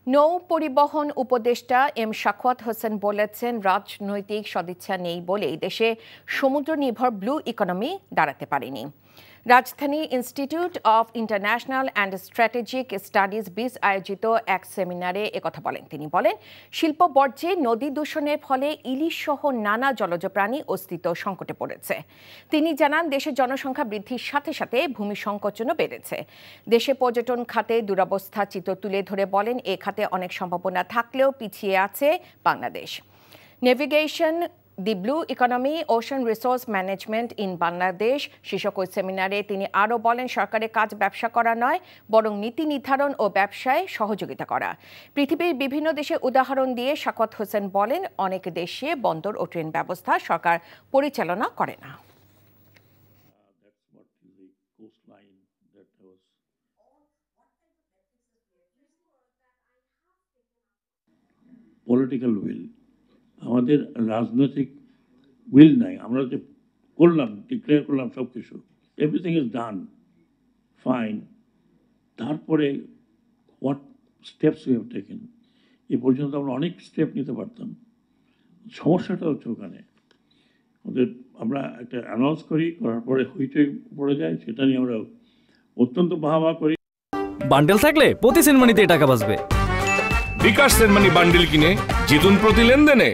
নৌ পরিবহন উপদেষ্টা এম সাখাওয়াত হোসেন বলেছেন, রাজনৈতিক সদিচ্ছা নেই বলেই দেশে সমুদ্র নির্ভর ব্লু ইকোনমি দাঁড়াতে পারেনি। রাজধানী institute of international and strategic studies বিস আয়োজিত এক সেমিনারে একথা বলেন তিনি। বলেন, শিল্প বর্জ্যে নদী দূষণের ফলে ইলিশ সহ নানা জলজ প্রাণী অস্তিত্ব সংকটে পড়েছে। তিনি জানান, দেশের জনসংখ্যা বৃদ্ধির সাথে সাথে ভূমি সংকোচনও বেড়েছে। দেশে পর্যটন খাতে দুরবস্থা চিত্র তুলে ধরে বলেন, এ খাতে অনেক সম্ভাবনা থাকলেও পিছিয়ে আছে Bangladesh. Navigation the blue economy, ocean resource management in Bangladesh শীর্ষক ওই সেমিনারে তিনি আরও বলেন, সরকারের কাজ ব্যবসা করা নয়, বরং নীতি নির্ধারণ ও ব্যবসায় সহযোগিতা করা। পৃথিবীর বিভিন্ন দেশে উদাহরণ দিয়ে সাখাওয়াত হোসেন বলেন, অনেক দেশে বন্দর ও ট্রেন ব্যবস্থা সরকার পরিচালনা করে না। পলিটিক্যাল উইল, আমাদের রাজনৈতিক উইল নাই। আমরা যে করলাম, ডিক্লেয়ার করলাম সব কিছু, এভরিথিং ইজ ডান ফাইন, তারপরে what steps we have taken. এ পর্যন্ত আমরা অনেক স্টেপ নিতে পারতাম। সমস্যাটা হচ্ছে ওখানে আমরা একটা অ্যানাউন্স করি, করার পরে হইচই পড়ে যায়, সেটা নিয়ে আমরা অত্যন্ত বাহবা করি। বান্ডেল থাকলে প্রতি সেনমানিতে টাকা বাঁচবে। বিকাশ সেনমানি বান্ডেল কিনে জিতুন প্রতি লেনদেনে।